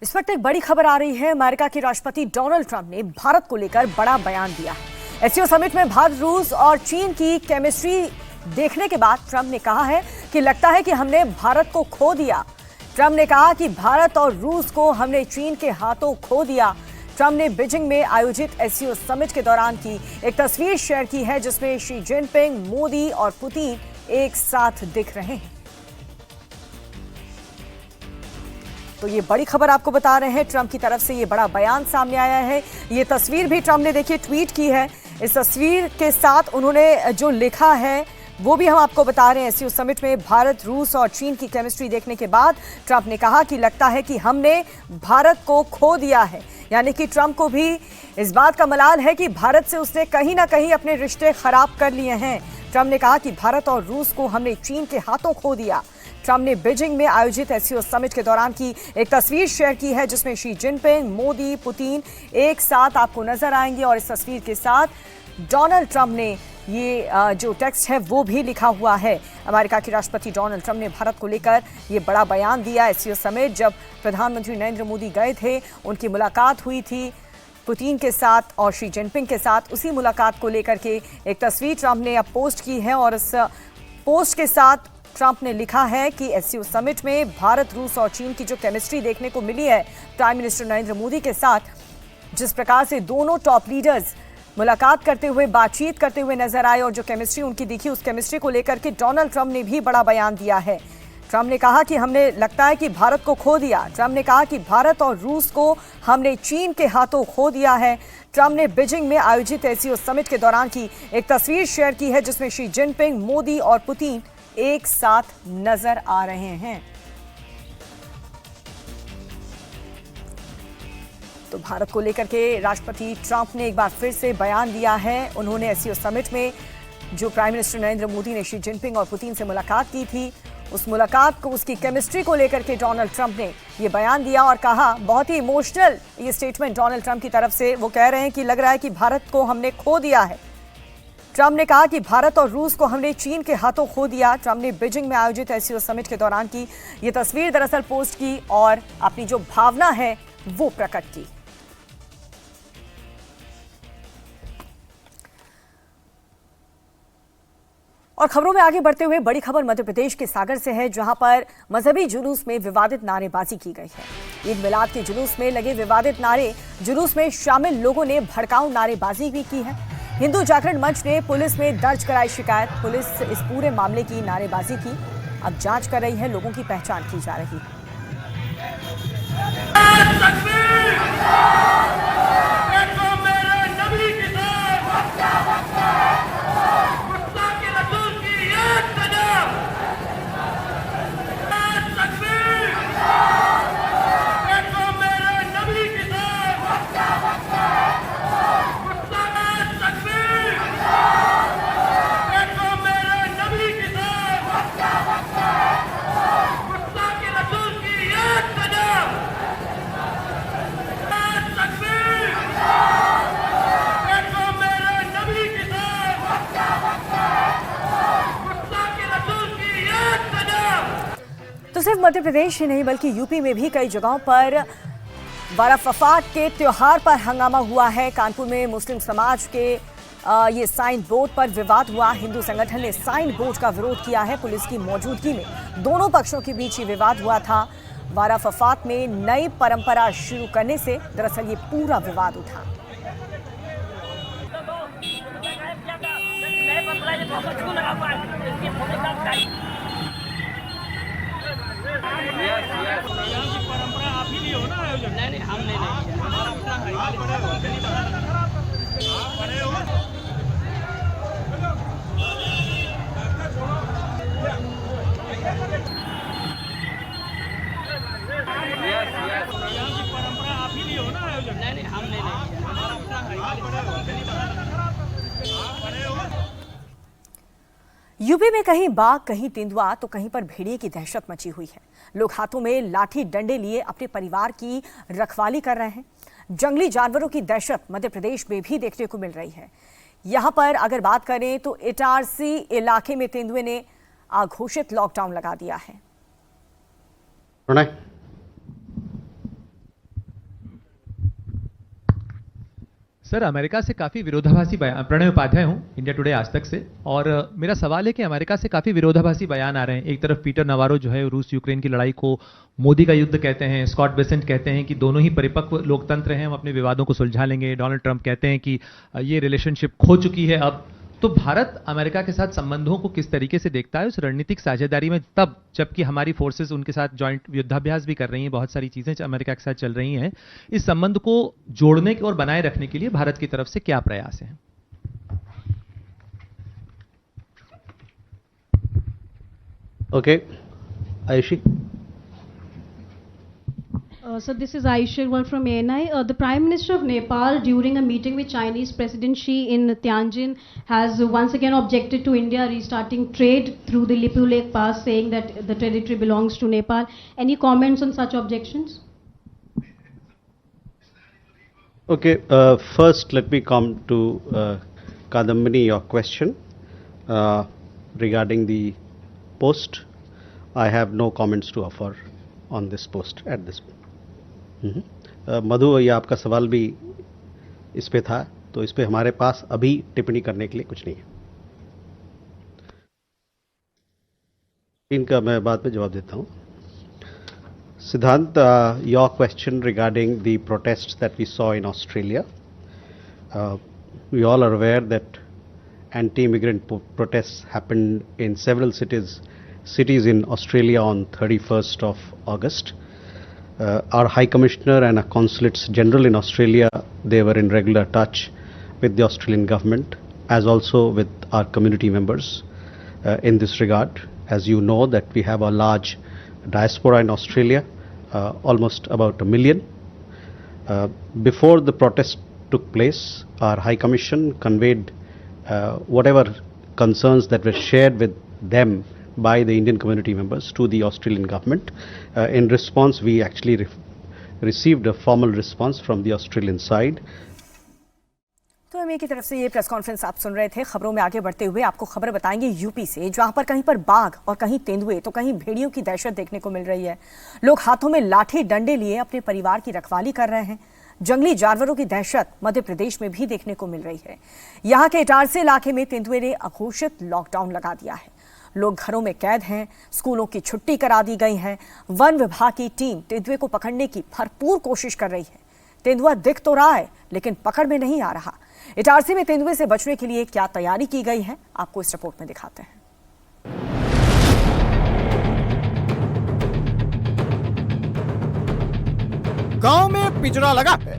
इस वक्त एक बड़ी खबर आ रही है। अमेरिका के राष्ट्रपति डोनाल्ड ट्रंप ने भारत को लेकर बड़ा बयान दिया है। एससीओ समिट में भारत, रूस और चीन की केमिस्ट्री देखने के बाद ट्रंप ने कहा है कि लगता है कि हमने भारत को खो दिया। ट्रंप ने कहा कि भारत और रूस को हमने चीन के हाथों खो दिया। ट्रंप ने बीजिंग में आयोजित एससीओ समिट के दौरान की एक तस्वीर शेयर की है जिसमें शी जिनपिंग, मोदी और पुतिन एक साथ दिख रहे हैं। तो ये बड़ी खबर आपको बता रहे हैं, ट्रंप की तरफ से ये बड़ा बयान सामने आया है। ये तस्वीर भी ट्रंप ने देखिए ट्वीट की है। इस तस्वीर के साथ उन्होंने जो लिखा है वो भी हम आपको बता रहे हैं। एससीओ समिट में भारत, रूस और चीन की केमिस्ट्री देखने के बाद ट्रंप ने कहा कि लगता है कि हमने भारत को खो दिया है। यानी कि ट्रंप को भी इस बात का मलाल है कि भारत से उसने कहीं ना कहीं अपने रिश्ते खराब कर लिए हैं। ट्रंप ने कहा कि भारत और रूस को हमने चीन के हाथों खो दिया। ट्रंप ने बीजिंग में आयोजित एससीओ समिट के दौरान की एक तस्वीर शेयर की है जिसमें शी जिनपिंग, मोदी, पुतिन एक साथ आपको नजर आएंगे और इस तस्वीर के साथ डोनाल्ड ट्रंप ने ये जो टेक्स्ट है वो भी लिखा हुआ है। अमेरिका के राष्ट्रपति डोनाल्ड ट्रंप ने भारत को लेकर ये बड़ा बयान दिया। एससीओ समिट जब प्रधानमंत्री नरेंद्र मोदी गए थे, उनकी मुलाकात हुई थी पुतिन के साथ और शी जिनपिंग के साथ। उसी मुलाकात को लेकर के एक तस्वीर ट्रंप ने अब पोस्ट की है और इस पोस्ट के साथ ट्रंप ने लिखा है कि एससीओ समिट में भारत, रूस और चीन की जो केमिस्ट्री देखने को मिली है प्राइम मिनिस्टर नरेंद्र मोदी के साथ, जिस प्रकार से दोनों टॉप लीडर्स मुलाकात करते हुए, बातचीत करते हुए नजर आए और जो केमिस्ट्री उनकी दिखी, उस केमिस्ट्री को लेकर के डोनाल्ड ट्रंप ने भी बड़ा बयान दिया है। ट्रंप ने कहा कि हमने लगता है कि भारत को खो दिया। ट्रंप ने कहा कि भारत और रूस को हमने चीन के हाथों खो दिया है। ट्रंप ने बीजिंग में आयोजित एससीओ समिट के दौरान की एक तस्वीर शेयर की है जिसमें शी जिनपिंग, मोदी और पुतिन एक साथ नजर आ रहे हैं। तो भारत को लेकर के राष्ट्रपति ट्रंप ने एक बार फिर से बयान दिया है। उन्होंने एससीओ समिट में जो प्राइम मिनिस्टर नरेंद्र मोदी ने शी जिनपिंग और पुतिन से मुलाकात की थी, उस मुलाकात को, उसकी केमिस्ट्री को लेकर के डोनाल्ड ट्रंप ने ये बयान दिया और कहा, बहुत ही इमोशनल ये स्टेटमेंट डोनाल्ड ट्रंप की तरफ से। वो कह रहे हैं कि लग रहा है कि भारत को हमने खो दिया है। ट्रंप ने कहा कि भारत और रूस को हमने चीन के हाथों खो दिया। ट्रंप ने बीजिंग में आयोजित एससीओ समिट के दौरान की ये तस्वीर दरअसल पोस्ट की और अपनी जो भावना है वो प्रकट की। और खबरों में आगे बढ़ते हुए बड़ी खबर मध्य प्रदेश के सागर से है, जहां पर मजहबी जुलूस में विवादित नारेबाजी की गई है। ईद मिलाद के जुलूस में लगे विवादित नारे, जुलूस में शामिल लोगों ने भड़काऊ नारेबाजी भी की है। हिंदू जागरण मंच ने पुलिस में दर्ज कराई शिकायत। पुलिस इस पूरे मामले की नारेबाजी की अब जांच कर रही है, लोगों की पहचान की जा रही है। तो सिर्फ मध्य प्रदेश ही नहीं बल्कि यूपी में भी कई जगहों पर वरफात के त्योहार पर हंगामा हुआ है। कानपुर में मुस्लिम समाज के ये साइन बोर्ड पर विवाद हुआ। हिंदू संगठन ने साइन बोर्ड का विरोध किया है। पुलिस की मौजूदगी में दोनों पक्षों के बीच ये विवाद हुआ था। वरफात में नई परंपरा शुरू करने से दरअसल ये पूरा विवाद उठा। परंपरा आप ही लिए हो ना आयोजन? नहीं, हमने नहीं। परंपरा आप ही लिए हो ना आयोजन? नहीं, हमने नहीं। यूपी में कहीं बाघ, कहीं तेंदुआ तो कहीं पर भेड़िए की दहशत मची हुई है। लोग हाथों में लाठी डंडे लिए अपने परिवार की रखवाली कर रहे हैं। जंगली जानवरों की दहशत मध्य प्रदेश में भी देखने को मिल रही है। यहां पर अगर बात करें तो इटारसी इलाके में तेंदुए ने अघोषित लॉकडाउन लगा दिया है। सर, अमेरिका से काफ़ी विरोधाभासी बयान, प्रणय उपाध्याय हूँ, इंडिया टुडे आज तक से, और मेरा सवाल है कि अमेरिका से काफ़ी विरोधाभासी बयान आ रहे हैं। एक तरफ पीटर नवारो जो है रूस यूक्रेन की लड़ाई को मोदी का युद्ध कहते हैं, स्कॉट बेसेंट कहते हैं कि दोनों ही परिपक्व लोकतंत्र हैं, हम अपने विवादों को सुलझा लेंगे। डोनाल्ड ट्रंप कहते हैं कि ये रिलेशनशिप खो चुकी है अब। तो भारत अमेरिका के साथ संबंधों को किस तरीके से देखता है उस रणनीतिक साझेदारी में, तब जबकि हमारी फोर्सेस उनके साथ जॉइंट युद्धाभ्यास भी कर रही हैं, बहुत सारी चीजें अमेरिका के साथ चल रही हैं। इस संबंध को जोड़ने और बनाए रखने के लिए भारत की तरफ से क्या प्रयास हैं? Okay, Ayushi. So this is Aisha Agarwal from ANI. The Prime Minister of Nepal, during a meeting with Chinese President Xi in Tianjin, has once again objected to India restarting trade through the Lipu Lake Pass, saying that the territory belongs to Nepal. Any comments on such objections? Okay, first let me come to Kadambini, your question regarding the post. I have no comments to offer on this post at this point. मधु, ये आपका सवाल भी इस पे था, तो इस पे हमारे पास अभी टिप्पणी करने के लिए कुछ नहीं है। इनका मैं बाद में जवाब देता हूँ। Siddhant, your question regarding the protest that we saw in Australia, we all are aware that anti-immigrant protests happened in several cities in Australia on 31st of August. Our High Commissioner and our Consulates General in Australia, they were in regular touch with the Australian government as also with our community members in this regard. As you know that we have a large diaspora in Australia, almost about 1 million. Before the protest took place, our High Commission conveyed whatever concerns that were shared with them by the Indian community members to the Australian government. In response, we actually received a formal response from the Australian side. तो MA की तरफ से ये press conference आप सुन रहे थे। खबरों में आगे बढ़ते हुए आपको खबर बताएंगे यूपी से, जहां पर कहीं पर बाघ और कहीं तेंदुए तो कहीं भेड़ियों की दहशत देखने को मिल रही है। लोग हाथों में लाठी डंडे लिए अपने परिवार की रखवाली कर रहे हैं। जंगली जानवरों की दहशत मध्य प्रदेश में भी देखने को मिल रही है। यहाँ के इटारसी इलाके में तेंदुए ने अघोषित लॉकडाउन लगा दिया है। लोग घरों में कैद हैं, स्कूलों की छुट्टी करा दी गई है। वन विभाग की टीम तेंदुए को पकड़ने की भरपूर कोशिश कर रही है। तेंदुआ दिख तो रहा है लेकिन पकड़ में नहीं आ रहा। इटारसी में तेंदुए से बचने के लिए क्या तैयारी की गई है, आपको इस रिपोर्ट में दिखाते हैं। गांव में पिंजरा लगा है।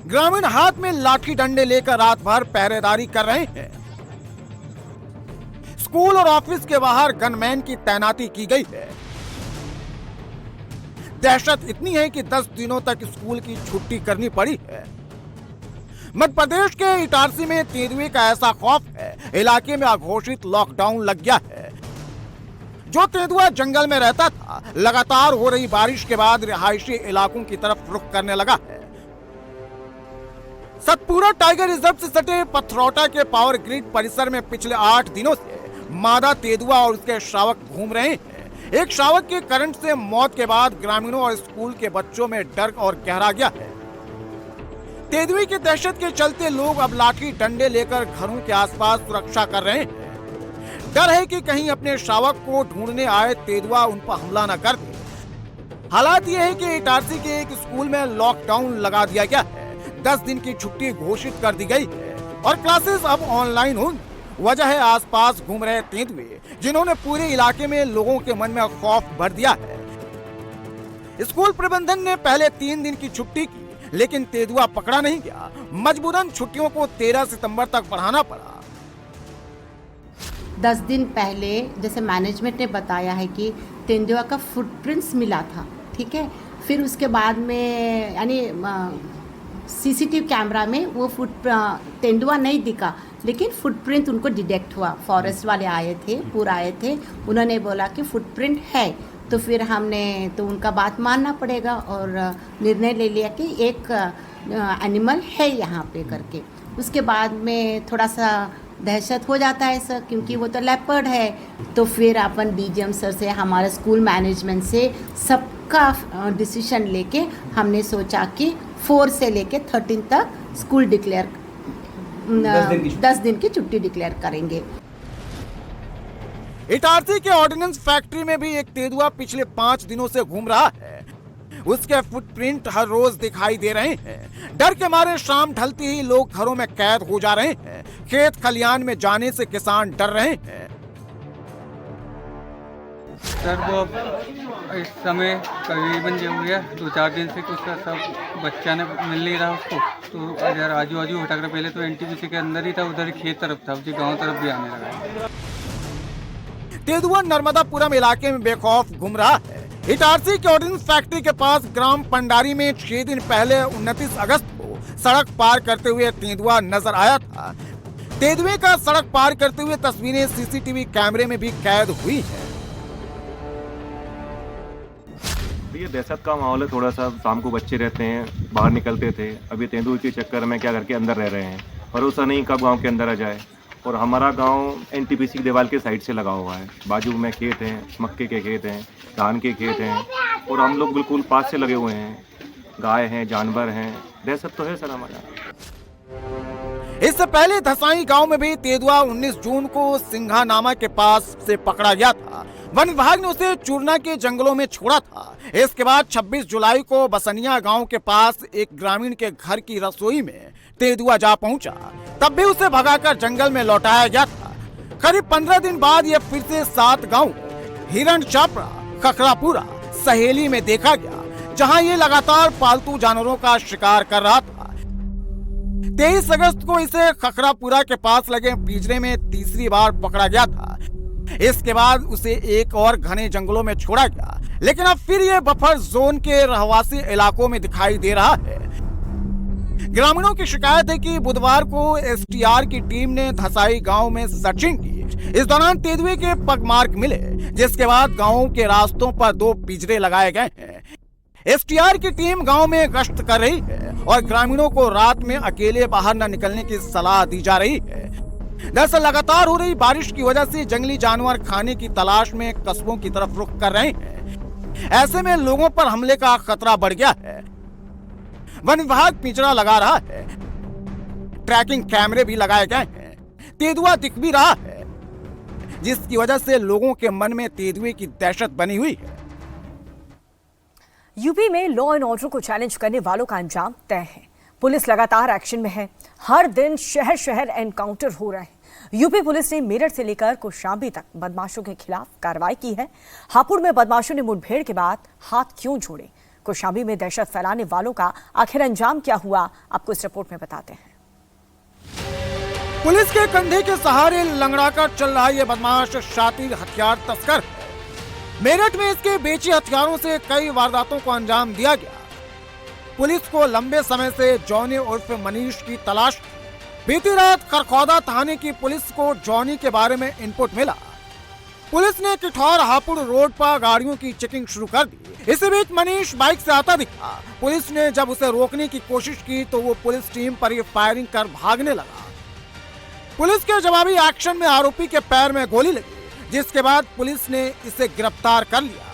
ग्रामीण हाथ में लाठी डंडे लेकर रात भर पहरेदारी कर रहे हैं। स्कूल और ऑफिस के बाहर गनमैन की तैनाती की गई है। दहशत इतनी है कि 10 दिनों तक स्कूल की छुट्टी करनी पड़ी है। मध्य प्रदेश के इटारसी में तेंदुए का ऐसा खौफ है, इलाके में अघोषित लॉकडाउन लग गया है। जो तेंदुआ जंगल में रहता था, लगातार हो रही बारिश के बाद रिहायशी इलाकों की तरफ रुख करने लगा है। सतपुरा टाइगर रिजर्व से सटे पथरौटा के पावर ग्रिड परिसर में पिछले 8 दिनों से मादा तेंदुआ और उसके शावक घूम रहे हैं। एक शावक के करंट से मौत के बाद ग्रामीणों और स्कूल के बच्चों में डर और गहरा गया है। तेंदुए की दहशत के चलते लोग अब लाठी डंडे लेकर घरों के आसपास सुरक्षा कर रहे हैं। डर है कि कहीं अपने शावक को ढूंढने आए तेंदुआ उन पर हमला न कर दे। हालात ये है कि इटारसी के एक स्कूल में लॉकडाउन लगा दिया गया है। 10 दिन की छुट्टी घोषित कर दी गई है और क्लासेस अब ऑनलाइन होंगी। वजह है आसपास घूम रहे तेंदुए, जिन्होंने पूरे इलाके में लोगों के मन में खौफ भर दिया है। स्कूल प्रबंधन ने पहले 3 दिन की छुट्टी की, लेकिन तेंदुआ पकड़ा नहीं गया। मजबूरन छुट्टियों को 13 सितंबर तक बढ़ाना पड़ा। 10 दिन पहले जैसे मैनेजमेंट ने बताया है कि तेंदुआ का फुटप्रिंट्स मिला था, ठीक है। फिर उसके बाद में यानी सीसीटीवी कैमरा में वो तेंदुआ नहीं दिखा, लेकिन फुटप्रिंट उनको डिटेक्ट हुआ। फॉरेस्ट वाले आए थे, पूरा आए थे, उन्होंने बोला कि फुटप्रिंट है। तो फिर हमने तो उनका बात मानना पड़ेगा और निर्णय ले लिया कि एक एनिमल है यहाँ पे करके। उसके बाद में थोड़ा सा दहशत हो जाता है सर, क्योंकि वो तो लेपर्ड है। तो फिर अपन डीजीएम सर से, हमारे स्कूल मैनेजमेंट से सबका डिसीजन लेके हमने सोचा कि 4 से लेके 13 तक स्कूल डिक्लेयर 10 दिन की छुट्टी डिक्लेयर करेंगे। इटारसी के ऑर्डिनेंस फैक्ट्री में भी एक तेंदुआ पिछले 5 दिनों से घूम रहा है। उसके फुटप्रिंट हर रोज दिखाई दे रहे हैं। डर के मारे शाम ढलती ही लोग घरों में कैद हो जा रहे हैं। खेत खलियान में जाने से किसान डर रहे हैं। सर वो इस समय करीबन जो हो गया 2-4 दिन से कुछ सब बच्चा ने मिल नहीं रहा उसको, तो इधर आजू बाजू हटा कर पहले तो एनटीपीसी के अंदर ही था, उधर ही खेत तरफ था, जी गाँव तरफ भी आने लगा। तेंदुआ नर्मदापुरम इलाके में बेखौफ घूम रहा है। इटारसी के ऑर्डिनेंस फैक्ट्री के पास ग्राम पंडारी में 6 दिन पहले 29 अगस्त को सड़क पार करते हुए तेंदुआ नजर आया था। तेंदुए का सड़क पार करते हुए तस्वीरें सीसीटीवी कैमरे में भी कैद हुई है। ये दहशत का माहौल है, थोड़ा सा शाम को बच्चे रहते हैं, बाहर निकलते थे, अभी तेंदुए के चक्कर में क्या घर के अंदर रह रहे हैं, भरोसा नहीं कब गांव के अंदर आ जाए। और हमारा गांव एनटीपीसी की दीवार के साइड से लगा हुआ है, बाजू में खेत हैं, मक्के के खेत हैं, धान के खेत हैं, और हम लोग बिल्कुल पास से लगे हुए हैं। गाय हैं, जानवर हैं, दहशत तो है सर हमारा। इससे पहले धसाई गांव में भी तेंदुआ 19 जून को सिंघा नामा के पास से पकड़ा गया था। वन विभाग ने उसे चूरना के जंगलों में छोड़ा था। इसके बाद 26 जुलाई को बसनिया गांव के पास एक ग्रामीण के घर की रसोई में तेंदुआ जा पहुंचा, तब भी उसे भगाकर जंगल में लौटाया गया था। करीब 15 दिन बाद ये फिर से 7 गांव हिरण चापड़ा, खखरापुरा, सहेली में देखा गया, जहां ये लगातार पालतू जानवरों का शिकार कर रहा था। 23 अगस्त को इसे खखरापुरा के पास लगे पिंजरे में तीसरी बार पकड़ा गया था। इसके बाद उसे एक और घने जंगलों में छोड़ा गया, लेकिन अब फिर ये बफर जोन के रहवासी इलाकों में दिखाई दे रहा है। ग्रामीणों की शिकायत है कि बुधवार को एसटीआर की टीम ने धसाई गांव में सर्चिंग की। इस दौरान तेंदुए के पगमार्क मिले, जिसके बाद गांवों के रास्तों पर 2 पिंजरे लगाए गए हैं। एसटीआर की टीम गांव में गश्त कर रही है और ग्रामीणों को रात में अकेले बाहर न निकलने की सलाह दी जा रही है। दरअसल लगातार हो रही बारिश की वजह से जंगली जानवर खाने की तलाश में कस्बों की तरफ रुख कर रहे हैं। ऐसे में लोगों पर हमले का खतरा बढ़ गया है। वन विभाग पिंजरा लगा रहा है, ट्रैकिंग कैमरे भी लगाए गए हैं। तेंदुआ दिख भी रहा है, जिसकी वजह से लोगों के मन में तेंदुए की दहशत बनी हुई है। यूपी में लॉ एंड ऑर्डर को चैलेंज करने वालों का अंजाम तय है। पुलिस लगातार एक्शन में है। हर दिन शहर शहर एनकाउंटर हो रहे हैं। यूपी पुलिस ने मेरठ से लेकर कौशाम्बी तक बदमाशों के खिलाफ कार्रवाई की है। हापुड़ में बदमाशों ने मुठभेड़ के बाद हाथ क्यों जोड़े, कौशाम्बी में दहशत फैलाने वालों का आखिर अंजाम क्या हुआ, आपको इस रिपोर्ट में बताते हैं। पुलिस के कंधे के सहारे लंगड़ाकर चल रहा ये बदमाश शातिर हथियार तस्कर है। मेरठ में इसके बेचे हथियारों से कई वारदातों को अंजाम दिया गया। पुलिस को लंबे समय से जॉनी उर्फ मनीष की तलाश थी। बीती रात खरखौदा थाने की पुलिस को जॉनी के बारे में इनपुट मिला। पुलिस ने किठौर हापुड़ रोड पर गाड़ियों की चेकिंग शुरू कर दी। इसी बीच मनीष बाइक से आता दिखा। पुलिस ने जब उसे रोकने की कोशिश की तो वो पुलिस टीम पर ही फायरिंग कर भागने लगा। पुलिस के जवाबी एक्शन में आरोपी के पैर में गोली लगी, जिसके बाद पुलिस ने इसे गिरफ्तार कर लिया।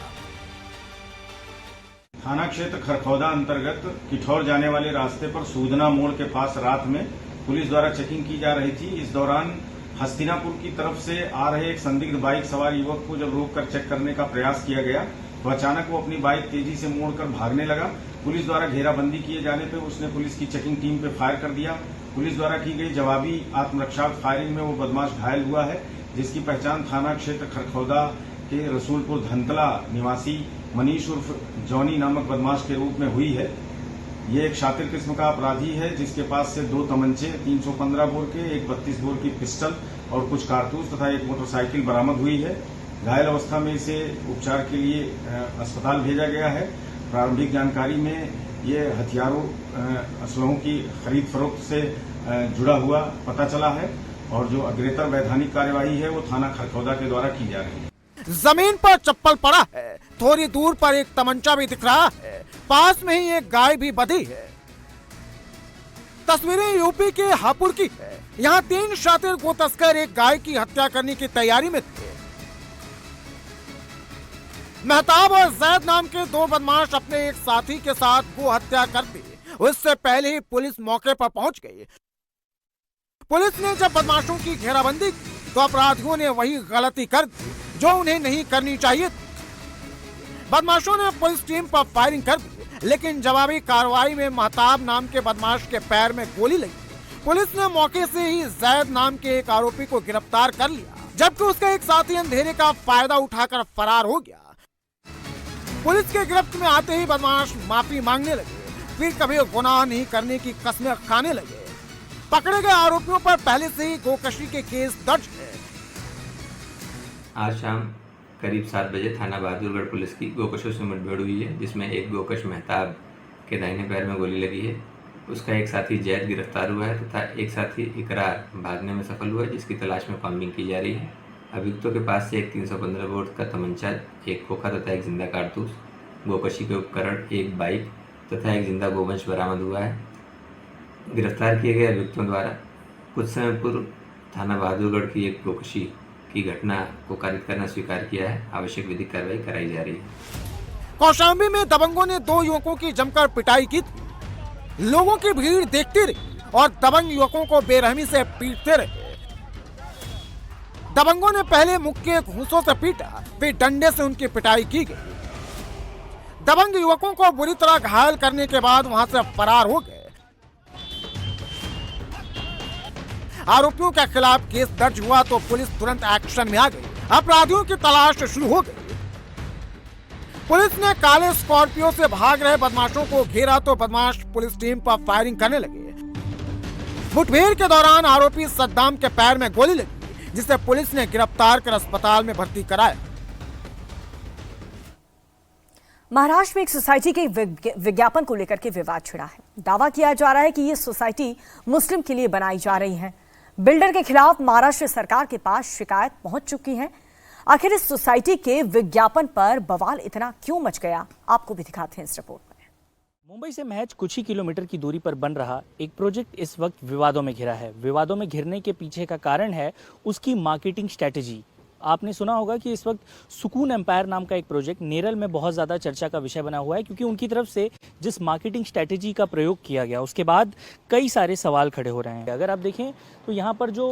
थाना क्षेत्र खरखौदा अंतर्गत किठौर जाने वाले रास्ते पर सूदना मोड़ के पास रात में पुलिस द्वारा चेकिंग की जा रही थी। इस दौरान हस्तिनापुर की तरफ से आ रहे एक संदिग्ध बाइक सवार युवक को जब रोककर चेक करने का प्रयास किया गया तो अचानक वो अपनी बाइक तेजी से मोड़कर भागने लगा। पुलिस द्वारा घेराबंदी किए जाने पर उसने पुलिस की चेकिंग टीम पर फायर कर दिया। पुलिस द्वारा की गई जवाबी आत्मरक्षा फायरिंग में वो बदमाश घायल हुआ है, जिसकी पहचान थाना क्षेत्र खरखौदा के रसूलपुर धनतला निवासी मनीष उर्फ जॉनी नामक बदमाश के रूप में हुई है। ये एक शातिर किस्म का अपराधी है, जिसके पास से 2 तमंचे, 315 बोर के, एक 32 बोर की पिस्टल और कुछ कारतूस तथा एक मोटरसाइकिल बरामद हुई है। घायल अवस्था में इसे उपचार के लिए अस्पताल भेजा गया है। प्रारंभिक जानकारी में ये हथियारों असलहों की खरीद फरोख्त से जुड़ा हुआ पता चला है और जो अग्रेतर वैधानिक कार्यवाही है वो थाना खरखौदा के द्वारा की जा रही है। जमीन पर चप्पल पड़ा है, थोड़ी दूर पर एक तमंचा भी दिख रहा है, पास में ही एक गाय भी बंधी है। तस्वीरें यूपी के हापुड़ की है। यहाँ 3 शातिर गो तस्कर एक गाय की हत्या करने की तैयारी में थे। मेहताब और जैद नाम के 2 बदमाश अपने एक साथी के साथ गो हत्या करते उससे पहले ही पुलिस मौके पर पहुंच गई। पुलिस ने जब बदमाशों की घेराबंदी की तो अपराधियों ने वही गलती कर दी जो उन्हें नहीं करनी चाहिए थी। बदमाशों ने पुलिस टीम पर फायरिंग कर दी, लेकिन जवाबी कार्रवाई में महताब नाम के बदमाश के पैर में गोली लगी। पुलिस ने मौके से ही जैद नाम के एक आरोपी को गिरफ्तार कर लिया, जबकि उसका एक साथी अंधेरे का फायदा उठाकर फरार हो गया। पुलिस के गिरफ्त में आते ही बदमाश माफी मांगने लगे, फिर कभी गुनाह नहीं करने की कस्में खाने लगे। पकड़े गए आरोपियों पर पहले से ही गोकशी के केस दर्ज है। आज शाम करीब 7 बजे थाना बहादुरगढ़ पुलिस की गोकशों से मुठभेड़ हुई है, जिसमें एक गोकश मेहताब के दाहिने पैर में गोली लगी है। उसका एक साथी जैद गिरफ्तार हुआ है तथा एक साथी इकरार भागने में सफल हुआ है, जिसकी तलाश में कॉम्बिंग की जा रही है। अभियुक्तों के पास से एक 315 बोर का तमंचा, एक खोखा तथा एक जिंदा कारतूस, गोकशी के उपकरण, एक बाइक तथा एक जिंदा गोवंश बरामद हुआ है। गिरफ्तार किए गए अभियुक्तों द्वारा कुछ समय पूर्व थाना बहादुरगढ़ की एक गोकशी की घटना को कारित करना स्वीकार किया है। आवश्यक विधिक कार्रवाई कराई जा रही है। कौशाम्बी में दबंगों ने 2 युवकों की जमकर पिटाई की थी। लोगों की भीड़ देखती रही और दबंग युवकों को बेरहमी से पीटते रहे। दबंगों ने पहले मुख के घूंसों से पीटा, फिर डंडे से उनकी पिटाई की गई। दबंग युवकों को बुरी तरह घायल करने के बाद वहां से फरार हो गए। आरोपियों के खिलाफ केस दर्ज हुआ तो पुलिस तुरंत एक्शन में आ गई। अपराधियों की तलाश शुरू हो गई। पुलिस ने काले स्कॉर्पियो से भाग रहे बदमाशों को घेरा तो बदमाश पुलिस टीम पर फायरिंग करने लगे। मुठभेड़ के दौरान आरोपी सद्दाम के पैर में गोली लगी, जिसे पुलिस ने गिरफ्तार कर अस्पताल में भर्ती कराया। महाराष्ट्र में एक सोसाइटी के विज्ञापन को लेकर के विवाद छिड़ा है। दावा किया जा रहा है कि ये सोसाइटी मुस्लिम के लिए बनाई जा रही है। बिल्डर के खिलाफ महाराष्ट्र सरकार के पास शिकायत पहुंच चुकी है। आखिर इस सोसाइटी के विज्ञापन पर बवाल इतना क्यों मच गया, आपको भी दिखाते हैं इस रिपोर्ट में। मुंबई से महज कुछ ही किलोमीटर की दूरी पर बन रहा एक प्रोजेक्ट इस वक्त विवादों में घिरा है। विवादों में घिरने के पीछे का कारण है उसकी मार्केटिंग स्ट्रैटेजी। आपने सुना होगा कि इस वक्त सुकून एम्पायर नाम का एक प्रोजेक्ट नेरल में बहुत ज़्यादा चर्चा का विषय बना हुआ है, क्योंकि उनकी तरफ से जिस मार्केटिंग स्ट्रैटेजी का प्रयोग किया गया उसके बाद कई सारे सवाल खड़े हो रहे हैं। अगर आप देखें तो यहाँ पर जो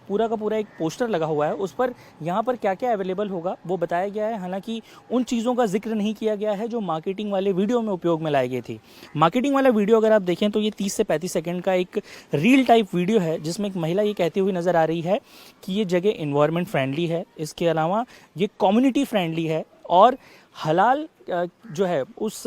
पूरा का पूरा एक पोस्टर लगा हुआ है, उस पर यहाँ पर क्या क्या अवेलेबल होगा वो बताया गया है। हालांकि उन चीज़ों का जिक्र नहीं किया गया है जो मार्केटिंग वाले वीडियो में उपयोग में लाई गई थी। मार्केटिंग वाला वीडियो अगर आप देखें तो ये 30 से 35 सेकेंड का एक रील टाइप वीडियो है, जिसमें एक महिला ये कहती हुई नज़र आ रही है कि ये जगह इन्वायरमेंट फ्रेंडली है, इसके अलावा ये कम्युनिटी फ्रेंडली है और हलाल जो है उस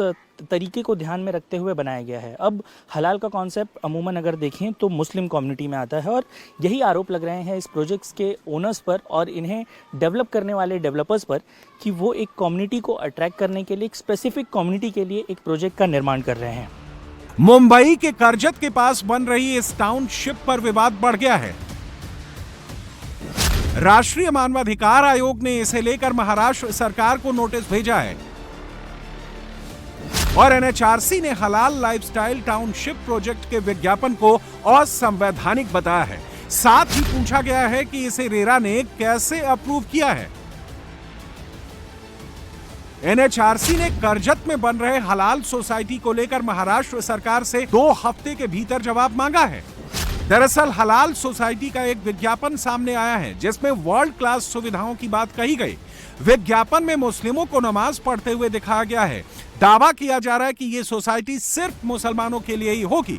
तरीके को ध्यान में रखते हुए बनाया गया है। अब हलाल का कॉन्सेप्ट अमूमन अगर देखें तो मुस्लिम कम्युनिटी में आता है और यही आरोप लग रहे हैं इस प्रोजेक्ट्स के ओनर्स पर और इन्हें डेवलप करने वाले डेवलपर्स पर कि वो एक कम्युनिटी को अट्रैक्ट करने के लिए, एक स्पेसिफिक कम्युनिटी के लिए एक प्रोजेक्ट का निर्माण कर रहे हैं। मुंबई के करजत के पास बन रही इस टाउनशिप पर विवाद बढ़ गया है। राष्ट्रीय मानवाधिकार आयोग ने इसे लेकर महाराष्ट्र सरकार को नोटिस भेजा है और एनएचआरसी ने हलाल लाइफस्टाइल टाउनशिप प्रोजेक्ट के विज्ञापन को असंवैधानिक बताया है। साथ ही पूछा गया है कि इसे रेरा ने कैसे अप्रूव किया है। एनएचआरसी ने करजत में बन रहे हलाल सोसाइटी को लेकर महाराष्ट्र सरकार से 2 हफ्ते के भीतर जवाब मांगा है। दरअसल हलाल सोसाइटी का एक विज्ञापन सामने आया है जिसमें वर्ल्ड क्लास सुविधाओं की बात कही गई। विज्ञापन में मुस्लिमों को नमाज पढ़ते हुए दिखाया गया है। दावा किया जा रहा है कि यह सोसाइटी सिर्फ मुसलमानों के लिए ही होगी।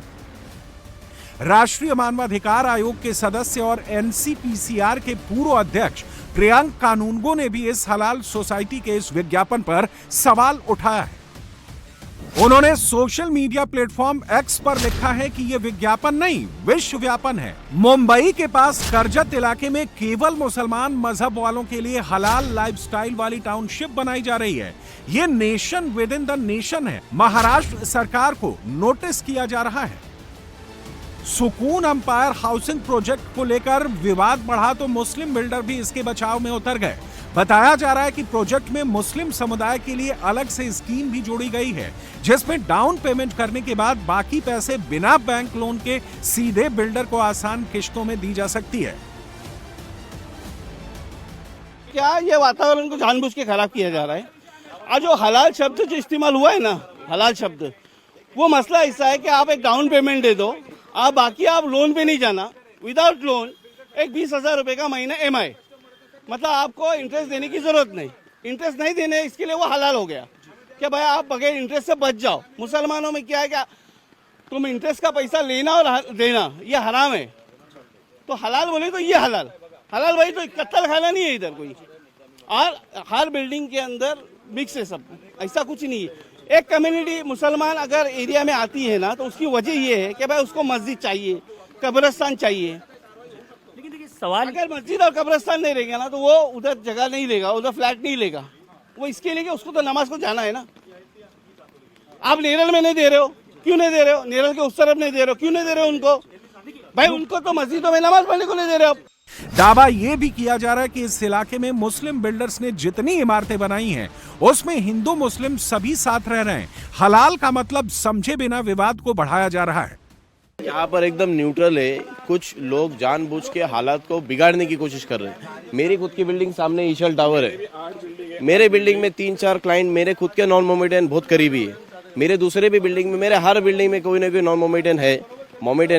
राष्ट्रीय मानवाधिकार आयोग के सदस्य और एनसीपीसीआर के पूर्व अध्यक्ष प्रियंक कानूनगो ने भी इस हलाल सोसाइटी के इस विज्ञापन पर सवाल उठाया है। उन्होंने सोशल मीडिया प्लेटफॉर्म एक्स पर लिखा है कि यह विज्ञापन नहीं, विश्व व्यापन है। मुंबई के पास करजत इलाके में केवल मुसलमान मजहब वालों के लिए हलाल लाइफस्टाइल वाली टाउनशिप बनाई जा रही है। यह nation with in the nation है। महाराष्ट्र सरकार को नोटिस किया जा रहा है। सुकून एम्पायर हाउसिंग प्रोजेक्ट को लेकर विवाद बढ़ा तो मुस्लिम बिल्डर भी इसके बचाव में उतर गए। बताया जा रहा है कि प्रोजेक्ट में मुस्लिम समुदाय के लिए अलग से स्कीम भी जोड़ी गई है, जिसमें डाउन पेमेंट करने के बाद बाकी पैसे बिना बैंक लोन के सीधे बिल्डर को आसान किश्तों में दी जा सकती है। क्या ये वातावरण को जानबूझ के खराब किया जा रहा है? आज जो हलाल शब्द जो इस्तेमाल हुआ है ना, हलाल शब्द, वो मसला ऐसा है कि आप एक डाउन पेमेंट दे दो, आप बाकी आप लोन पे नहीं जाना, विदाउट लोन एक 20,000 रुपए का महीना EMI, मतलब आपको इंटरेस्ट देने की जरूरत नहीं। इंटरेस्ट नहीं देने, इसके लिए वो हलाल हो गया कि भाई आप बगैर इंटरेस्ट से बच जाओ। मुसलमानों में क्या है कि तुम इंटरेस्ट का पैसा लेना और देना ये हराम है, तो हलाल बोले तो ये हलाल भाई, तो कत्ल खाना नहीं है इधर कोई। और हर बिल्डिंग के अंदर मिक्स है सब, ऐसा कुछ नहीं है। एक कम्युनिटी मुसलमान अगर एरिया में आती है ना, तो उसकी वजह ये है कि भाई उसको मस्जिद चाहिए, कब्रिस्तान चाहिए। लेकिन देखिए सवाल, अगर मस्जिद और कब्रिस्तान नहीं रहेगा ना, तो वो उधर जगह नहीं लेगा, उधर फ्लैट नहीं लेगा। वो इसके लिए कि उसको तो नमाज को जाना है ना। आप नेरल में नहीं दे रहे हो, क्यों नहीं दे रहे हो? नेरल के उस तरफ नहीं दे रहे हो, क्यों नहीं दे रहे हो उनको? भाई उनको तो मस्जिदों में नमाज पढ़ने को नहीं दे रहे हो। दावा यह भी किया जा रहा है कि इस इलाके में मुस्लिम बिल्डर्स ने जितनी इमारतें बनाई हैं, उसमें हिंदू मुस्लिम सभी साथ रह रहे हैं। हलाल का मतलब समझे बिना विवाद को बढ़ाया जा रहा है। यहाँ पर एकदम न्यूट्रल है, कुछ लोग जानबूझ के हालात को बिगाड़ने की कोशिश कर रहे हैं। मेरी खुद की बिल्डिंग सामने ईशल टावर है, मेरे बिल्डिंग में 3-4 क्लाइंट मेरे खुद के नॉन मोमेडियन बहुत करीबी है, मेरे दूसरे भी बिल्डिंग में, मेरे हर बिल्डिंग में कोई ना कोई नॉन मोमेडियन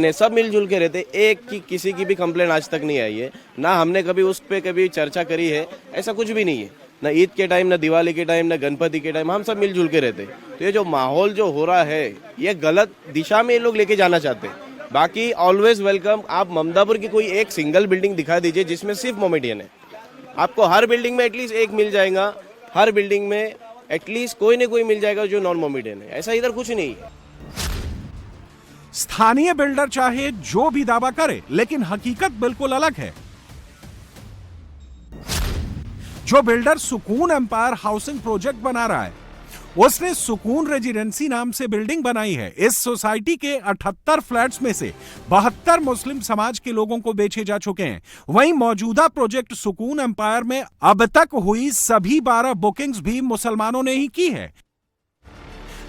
है, सब मिलजुल के रहते। एक की किसी की भी कंप्लेंट आज तक नहीं आई है, ना हमने कभी उस पे कभी चर्चा करी है, ऐसा कुछ भी नहीं है। ना ईद के टाइम, ना दिवाली के टाइम, ना गणपति के टाइम, हम सब मिलजुल के रहते। तो ये जो माहौल जो हो रहा है, ये गलत दिशा में ये लोग लेके जाना चाहते हैं। बाकी ऑलवेज वेलकम। आप ममदापुर की कोई एक सिंगल बिल्डिंग दिखा दीजिए जिसमें सिर्फ मोमेडियन है, आपको हर बिल्डिंग में एटलीस्ट एक मिल जाएगा, हर बिल्डिंग में एटलीस्ट कोई न कोई मिल जाएगा जो नॉन मोमेडियन है। ऐसा इधर कुछ नहीं है। स्थानीय बिल्डर चाहे जो भी दावा करे, लेकिन हकीकत बिल्कुल अलग है। जो बिल्डर सुकून एम्पायर हाउसिंग प्रोजेक्ट बना रहा है, उसने सुकून रेजिडेंसी नाम से बिल्डिंग बनाई है। इस सोसाइटी के 78 फ्लैट्स में से 72 मुस्लिम समाज के लोगों को बेचे जा चुके हैं। वहीं मौजूदा प्रोजेक्ट सुकून एम्पायर में अब तक हुई सभी 12 बुकिंग्स भी मुसलमानों ने ही की है।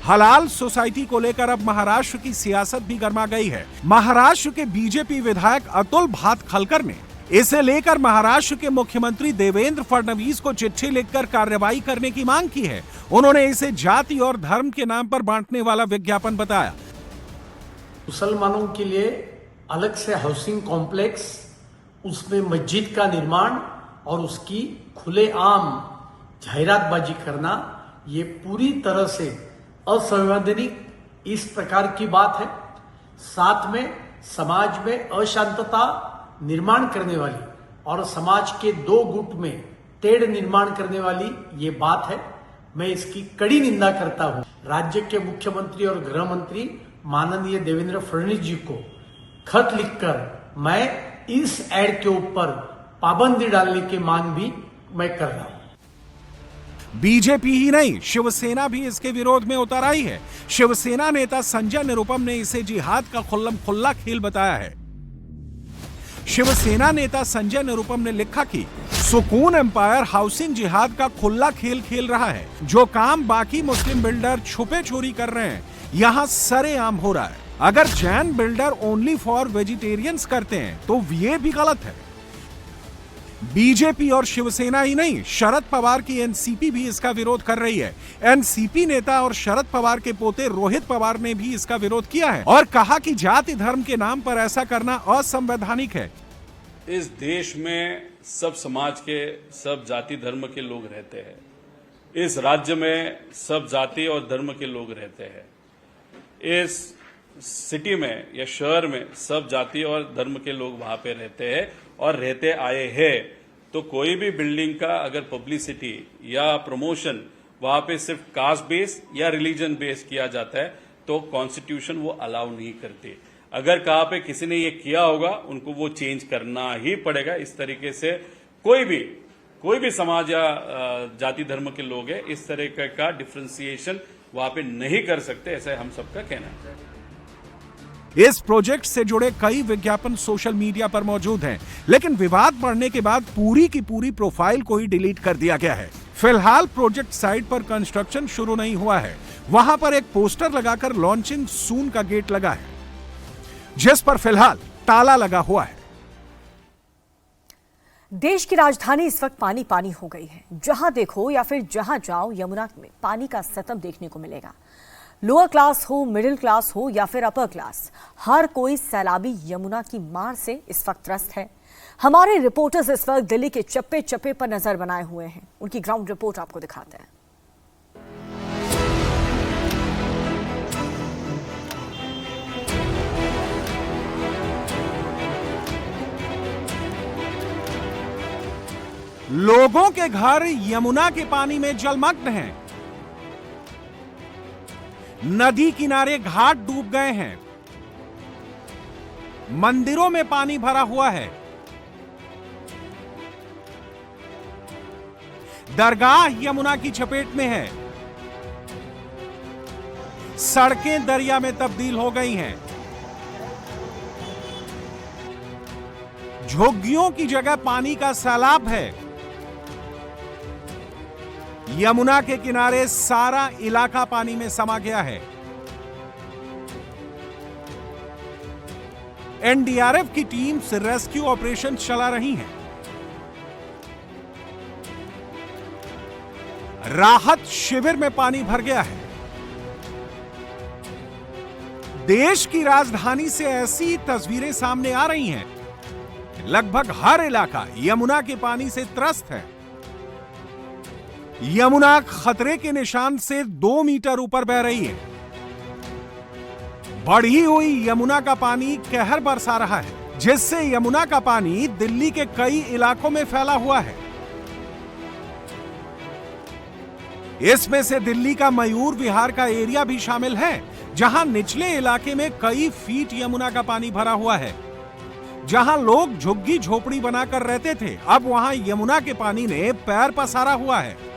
हलाल सोसाइटी को लेकर अब महाराष्ट्र की सियासत भी गर्मा गई है। महाराष्ट्र के बीजेपी विधायक अतुल भातखलकर ने इसे लेकर महाराष्ट्र के मुख्यमंत्री देवेंद्र फडणवीस को चिट्ठी लिखकर कार्रवाई करने की मांग की है। उन्होंने इसे जाति और धर्म के नाम पर बांटने वाला विज्ञापन बताया। मुसलमानों के लिए अलग से हाउसिंग कॉम्प्लेक्स, उसमें मस्जिद का निर्माण और उसकी खुलेआम जाहिरातबाजी करना, ये पूरी तरह से असंवैधानिक इस प्रकार की बात है। साथ में समाज में अशांतता निर्माण करने वाली और समाज के 2 गुट में तेढ़ निर्माण करने वाली ये बात है। मैं इसकी कड़ी निंदा करता हूं। राज्य के मुख्यमंत्री और गृह मंत्री माननीय देवेंद्र फडणवीस जी को खत लिखकर मैं इस एड के ऊपर पाबंदी डालने की मांग भी मैं कर रहा हूं। बीजेपी ही नहीं, शिवसेना भी इसके विरोध में उतर आई है। शिवसेना नेता संजय निरुपम ने इसे जिहाद का खुल्लम खुल्ला खेल बताया है। शिवसेना नेता संजय निरुपम ने लिखा कि सुकून एम्पायर हाउसिंग जिहाद का खुला खेल खेल रहा है। जो काम बाकी मुस्लिम बिल्डर छुपे चोरी कर रहे हैं, यहाँ सरेआम हो रहा है। अगर Jain builder only for vegetarians करते हैं तो ये भी गलत है। बीजेपी और शिवसेना ही नहीं, शरद पवार की एनसीपी भी इसका विरोध कर रही है। एनसीपी नेता और शरद पवार के पोते रोहित पवार ने भी इसका विरोध किया है और कहा कि जाति धर्म के नाम पर ऐसा करना असंवैधानिक है। इस देश में सब समाज के, सब जाति धर्म के लोग रहते हैं। इस राज्य में सब जाति और धर्म के लोग रहते हैं। इस सिटी में या शहर में सब जाति और धर्म के लोग वहां पे रहते हैं और रहते आए हैं। तो कोई भी बिल्डिंग का अगर पब्लिसिटी या प्रमोशन वहां पे सिर्फ कास्ट बेस या रिलीजन बेस किया जाता है तो कॉन्स्टिट्यूशन वो अलाउ नहीं करती। अगर कहाँ पे किसी ने ये किया होगा, उनको वो चेंज करना ही पड़ेगा। इस तरीके से कोई भी समाज या जाति धर्म के लोग हैं, इस तरह का डिफरेंशिएशन वहां पे नहीं कर सकते, ऐसा हम सबका कहना है। इस प्रोजेक्ट से जुड़े कई विज्ञापन सोशल मीडिया पर मौजूद हैं, लेकिन विवाद बढ़ने के बाद पूरी की पूरी प्रोफाइल को ही डिलीट कर दिया गया है। फिलहाल प्रोजेक्ट साइट पर कंस्ट्रक्शन शुरू नहीं हुआ है। वहां पर एक पोस्टर लगाकर लॉन्चिंग सून का गेट लगा है, जिस पर फिलहाल ताला लगा हुआ है। देश की राजधानी इस वक्त पानी पानी हो गई है। जहां देखो या फिर जहां जाओ, यमुना में पानी का सतम देखने को मिलेगा। लोअर क्लास हो, मिडिल क्लास हो या फिर अपर क्लास, हर कोई सैलाबी यमुना की मार से इस वक्त त्रस्त है। हमारे रिपोर्टर्स इस वक्त दिल्ली के चप्पे चप्पे पर नजर बनाए हुए हैं। उनकी ग्राउंड रिपोर्ट आपको दिखाते हैं। लोगों के घर यमुना के पानी में जलमग्न हैं। नदी किनारे घाट डूब गए हैं। मंदिरों में पानी भरा हुआ है। दरगाह यमुना की चपेट में है। सड़कें दरिया में तब्दील हो गई हैं। झुग्गियों की जगह पानी का सैलाब है। यमुना के किनारे सारा इलाका पानी में समा गया है। एनडीआरएफ की टीम से रेस्क्यू ऑपरेशन चला रही है। राहत शिविर में पानी भर गया है। देश की राजधानी से ऐसी तस्वीरें सामने आ रही हैं। लगभग हर इलाका यमुना के पानी से त्रस्त है। यमुना खतरे के निशान से 2 मीटर ऊपर बह रही है। बढ़ी हुई यमुना का पानी कहर बरसा रहा है, जिससे यमुना का पानी दिल्ली के कई इलाकों में फैला हुआ है। इसमें से दिल्ली का मयूर विहार का एरिया भी शामिल है, जहां निचले इलाके में कई फीट यमुना का पानी भरा हुआ है। जहां लोग झुग्गी झोपड़ी बनाकर रहते थे, अब वहां यमुना के पानी ने पैर पसारा हुआ है।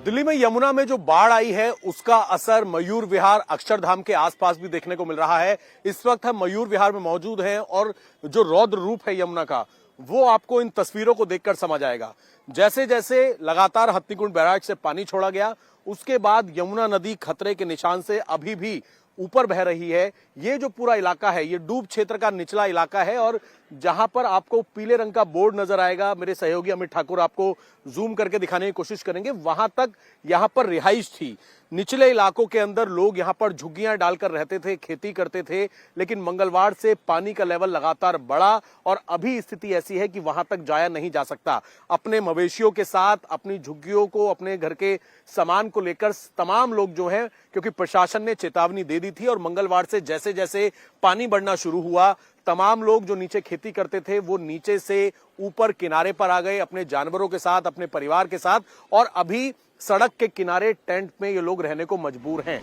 दिल्ली में यमुना में जो बाढ़ आई है उसका असर मयूर विहार अक्षरधाम के आसपास भी देखने को मिल रहा है। इस वक्त हम मयूर विहार में मौजूद हैं और जो रौद्र रूप है यमुना का वो आपको इन तस्वीरों को देखकर समझ आएगा। जैसे जैसे लगातार हत्तीकुंड बैराज से पानी छोड़ा गया, उसके बाद यमुना नदी खतरे के निशान से अभी भी ऊपर बह रही है। ये जो पूरा इलाका है ये डूब क्षेत्र का निचला इलाका है और जहां पर आपको पीले रंग का बोर्ड नजर आएगा, मेरे सहयोगी अमित ठाकुर आपको जूम करके दिखाने की कोशिश करेंगे, वहां तक यहां पर रिहाइश थी। निचले इलाकों के अंदर लोग यहां पर झुग्गियां डालकर रहते थे, खेती करते थे, लेकिन मंगलवार से पानी का लेवल लगातार बढ़ा और अभी स्थिति ऐसी है कि वहां तक जाया नहीं जा सकता। अपने मवेशियों के साथ, अपनी झुग्गियों को, अपने घर के सामान को लेकर तमाम लोग जो हैं, क्योंकि प्रशासन ने चेतावनी दे दी थी और मंगलवार से जैसे जैसे पानी बढ़ना शुरू हुआ, तमाम लोग जो नीचे खेती करते थे वो नीचे से ऊपर किनारे पर आ गए अपने जानवरों के साथ, अपने परिवार के साथ, और अभी सड़क के किनारे टेंट में ये लोग रहने को मजबूर हैं।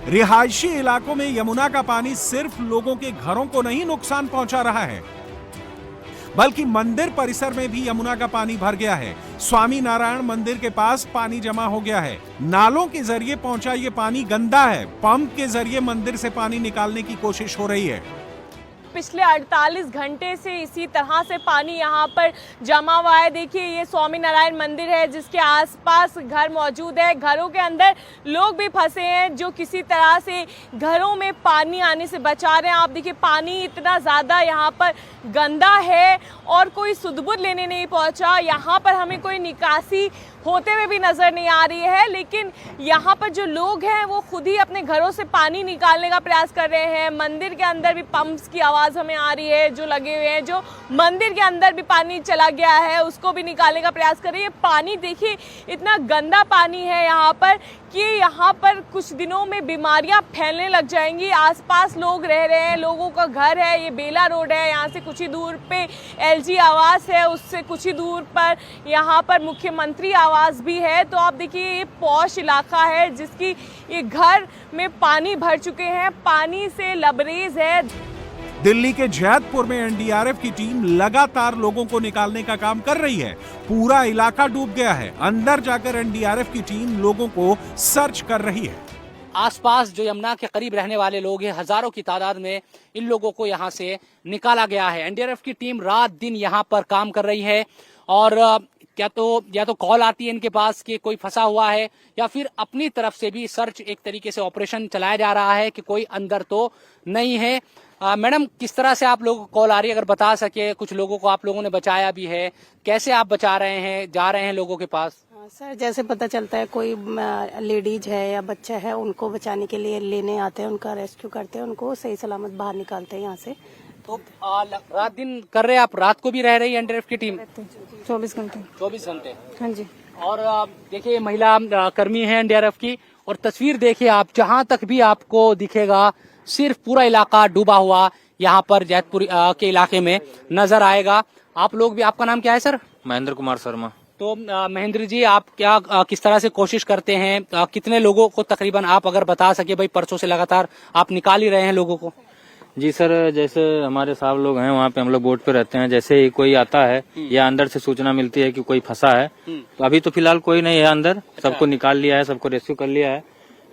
रिहायशी इलाकों में यमुना का पानी सिर्फ लोगों के घरों को नहीं नुकसान पहुंचा रहा है, बल्कि मंदिर परिसर में भी यमुना का पानी भर गया है। स्वामी नारायण मंदिर के पास पानी जमा हो गया है। नालों के जरिए पहुंचा ये पानी गंदा है। पंप के जरिए मंदिर से पानी निकालने की कोशिश हो रही है। पिछले 48 घंटे से इसी तरह से पानी यहाँ पर जमा हुआ है। देखिए ये स्वामी नारायण मंदिर है जिसके आसपास घर मौजूद है। घरों के अंदर लोग भी फंसे हैं जो किसी तरह से घरों में पानी आने से बचा रहे हैं। आप देखिए पानी इतना ज़्यादा यहाँ पर गंदा है और कोई सुध-बुध लेने नहीं पहुँचा। यहाँ पर हमें कोई निकासी होते हुए भी नजर नहीं आ रही है, लेकिन यहाँ पर जो लोग हैं वो खुद ही अपने घरों से पानी निकालने का प्रयास कर रहे हैं। मंदिर के अंदर भी पंप्स की आवाज़ हमें आ रही है जो लगे हुए हैं, जो मंदिर के अंदर भी पानी चला गया है उसको भी निकालने का प्रयास कर रहे हैं। पानी देखिए इतना गंदा पानी है यहाँ पर कि यहाँ पर कुछ दिनों में बीमारियाँ फैलने लग जाएंगी। आसपास लोग रह रहे हैं, लोगों का घर है, ये बेला रोड है, यहाँ से कुछ ही दूर पे एलजी आवास है, उससे कुछ ही दूर पर यहाँ पर मुख्यमंत्री आवास भी है। तो आप देखिए ये पॉश इलाका है जिसकी ये घर में पानी भर चुके हैं, पानी से लबरेज है। दिल्ली के जैतपुर में एनडीआरएफ की टीम लगातार लोगों को निकालने का काम कर रही है। पूरा इलाका डूब गया है। अंदर जाकर एनडीआरएफ की टीम लोगों को सर्च कर रही है। आसपास जो यमुना के करीब रहने वाले लोग हैं, हजारों की तादाद में इन लोगों को यहाँ से निकाला गया है। एनडीआरएफ की टीम रात दिन यहाँ पर काम कर रही है और या तो कॉल आती है इनके पास कि कोई फंसा हुआ है या फिर अपनी तरफ से भी सर्च एक तरीके से ऑपरेशन चलाया जा रहा है कि कोई अंदर तो नहीं है। मैडम किस तरह से आप लोगों को कॉल आ रही है, अगर बता सके। कुछ लोगों को आप लोगों ने बचाया भी है, कैसे आप बचा रहे हैं, जा रहे हैं लोगों के पास? सर जैसे पता चलता है कोई लेडीज है या बच्चा है, उनको बचाने के लिए लेने आते हैं, उनका रेस्क्यू करते हैं, उनको सही सलामत बाहर निकालते हैं यहाँ से। तो रात दिन कर रहे हैं आप? रात को भी रह रही है एनडीआरएफ की टीम? 24 घंटे। 24 घंटे? हाँ जी। और देखिए महिला कर्मी है एनडीआरएफ की, और तस्वीर देखिए आप, जहां तक भी आपको दिखेगा सिर्फ पूरा इलाका डूबा हुआ यहाँ पर जैतपुर के इलाके में नजर आएगा। आप लोग भी, आपका नाम क्या है सर? महेंद्र कुमार शर्मा। तो महेंद्र जी, आप क्या किस तरह से कोशिश करते हैं? कितने लोगों को तकरीबन आप अगर बता सके, भाई परसों से लगातार आप निकाल ही रहे हैं लोगों को? जी सर, जैसे हमारे साहब लोग हैं वहाँ पे, हम लोग बोट पे रहते हैं, जैसे ही कोई आता है या अंदर से सूचना मिलती है कि कोई फंसा है, तो अभी तो फिलहाल कोई नहीं है अंदर, सबको निकाल लिया है, सबको रेस्क्यू कर लिया है।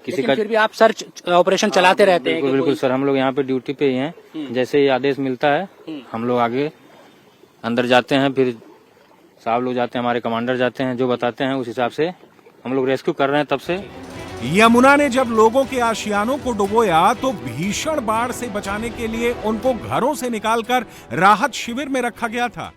किसी का फिर भी आप सर्च ऑपरेशन चलाते रहते हैं? बिल्कुल सर, हम लोग यहाँ पे ड्यूटी पे ही हैं, जैसे ही आदेश मिलता है हम लोग आगे अंदर जाते हैं, फिर साहब लोग जाते हैं, हमारे कमांडर जाते हैं, जो बताते हैं उस हिसाब से हम लोग रेस्क्यू कर रहे हैं तब से। यमुना ने जब लोगों के आशियानों को डुबोया तो भीषण बाढ़ से बचाने के लिए उनको घरों से निकालकर राहत शिविर में रखा गया था।